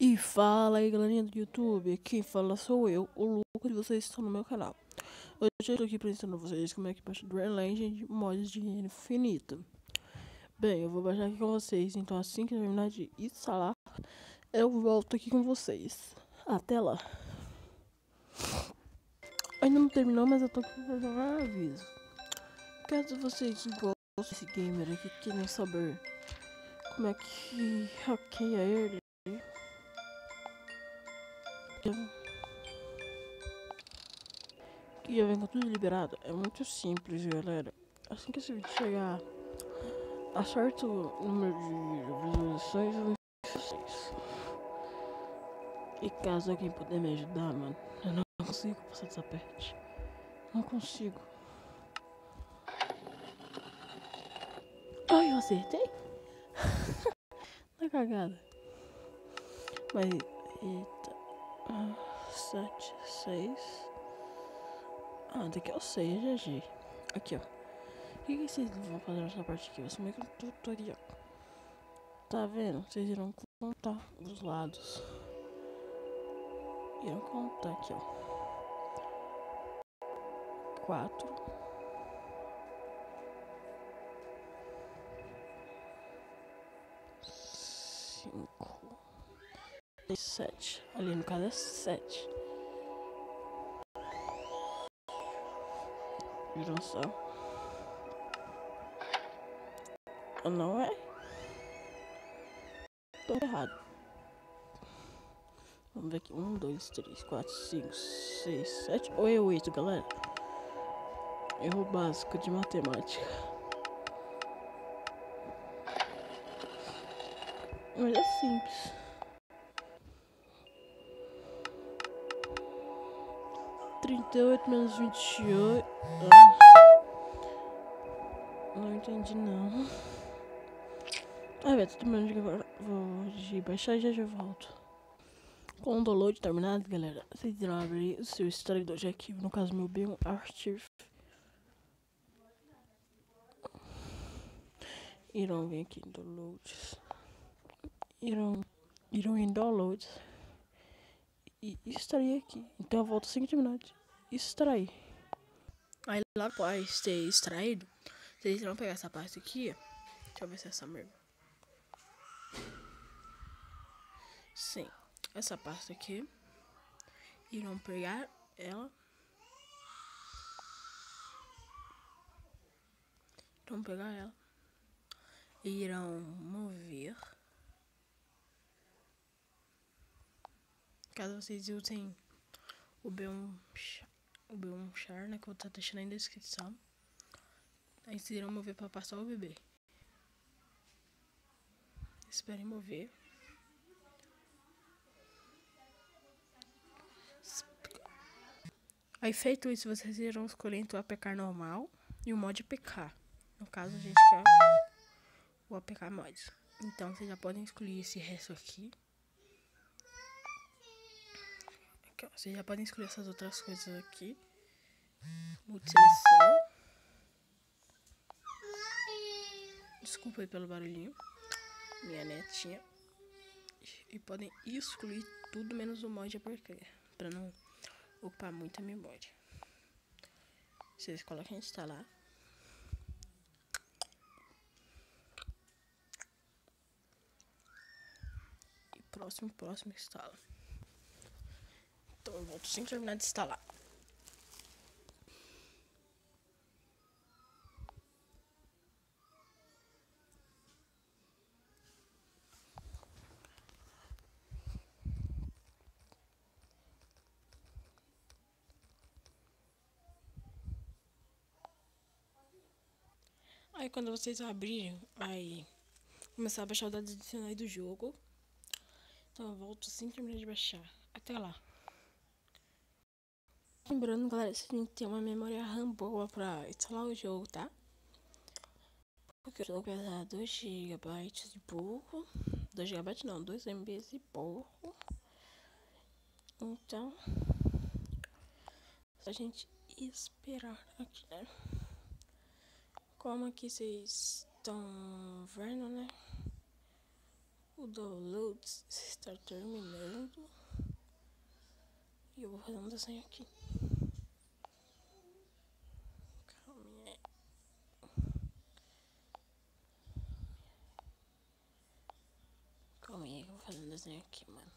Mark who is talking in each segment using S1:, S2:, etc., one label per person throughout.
S1: E fala aí, galerinha do YouTube, quem fala sou eu, o Lucas, e vocês estão no meu canal. Hoje eu estou aqui para ensinar vocês como é que baixa Dream Legend mods de infinito. Bem, eu vou baixar aqui com vocês, então assim que terminar de instalar, eu volto aqui com vocês. Até lá. Ainda não terminou, mas eu tô aqui para dar um aviso. Caso vocês gostem desse gamer aqui, querem saber como é que hackeia ele, que já vem com tudo liberado, é muito simples, galera. Assim que esse vídeo chegar a certo número de visualizações, eu vou ensinar vocês. E caso alguém puder me ajudar, mano, eu não consigo passar dessa parte. Não consigo. Ai, eu acertei? Tá cagada. Mas, eita. 7, 6. Ah, daqui eu sei, é GG. Aqui, ó. O que vocês vão fazer nessa parte aqui? Vai ser meio que um tutorial. Tá vendo? Vocês irão contar os lados. Irão contar aqui, ó. 4. 5. 7. Ali no caso é 7. Viram só? Não é? Tô errado. Vamos ver aqui. 1, 2, 3, 4, 5, 6, 7 ou é 8, galera? Erro básico de matemática. Mas é simples. Trinta e oito menos 28. Não entendi não. Ah, velho, tô terminando de baixar e já volto. Com o download terminado, galera, vocês irão abrir o seu extraidor de arquivo, no caso meu bem Archive. Irão vir aqui em downloads. Irão em downloads e extrair aqui. Então eu volto assim que terminar de extrair. Aí lá após ter extraído, vocês irão pegar essa parte aqui, ó. Deixa eu ver se é essa mesmo. Sim, essa parte aqui. Irão pegar ela. Irão pegar ela. E irão mover. Caso vocês usem o B1 char, né, que eu vou estar deixando aí na descrição. Aí vocês irão mover para passar o bebê. Esperem mover. Aí feito isso, vocês irão escolher entre o APK normal e o mod APK. No caso, a gente quer o APK mod. Então vocês já podem escolher esse resto aqui. Aqui, ó, vocês já podem escolher essas outras coisas aqui. Multiseleção. Desculpa aí pelo barulhinho. Minha netinha. E podem excluir tudo menos o mod APK, para não ocupar muita memória. Vocês colocam em instalar. E próximo instala. Então eu volto sem terminar de instalar. Aí quando vocês abrirem, vai começar a baixar os dados adicionais do jogo. Então eu volto sem terminar de baixar. Até lá. Lembrando, galera, você tem que ter uma memória RAM boa pra instalar o jogo, tá? Porque o jogo pesa 2 GB de burro. 2 GB não, 2 MB de burro. Então, a gente esperar aqui, né? Como aqui vocês estão vendo, né? O download está terminando. E eu vou fazer um desenho aqui. Calma aí. Calma aí, eu vou fazer um desenho aqui, mano.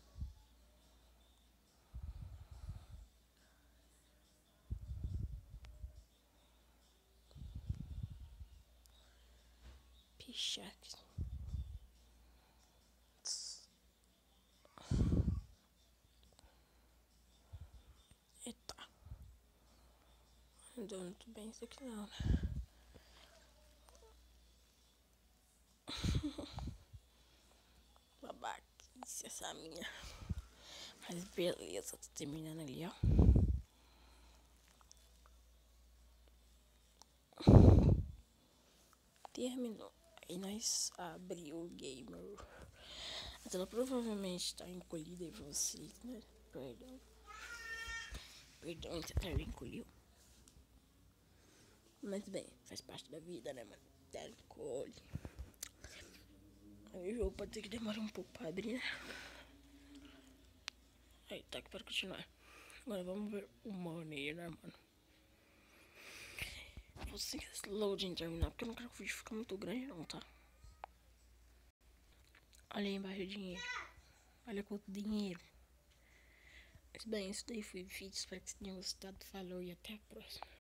S1: Pichaque. Eita. Não deu muito bem isso aqui não, né? Babaquice essa minha. Mas beleza, tô terminando ali, ó. Terminou. Aí nós abriu o gamer. A tela provavelmente tá encolhida em vocês, né? Perdão. Perdão, a tela encolheu. Mas bem, faz parte da vida, né, mano? Tela encolhe. Aí o jogo pode ser que demore um pouco pra abrir, né? Aí tá aqui para continuar. Agora vamos ver o money, né, mano? Vou seguir esse loading terminar, porque eu não quero que o vídeo fique muito grande não, tá? Olha aí embaixo o dinheiro. Olha quanto dinheiro. Mas bem, isso daí foi o vídeo. Espero que vocês tenham gostado. Falou e até a próxima.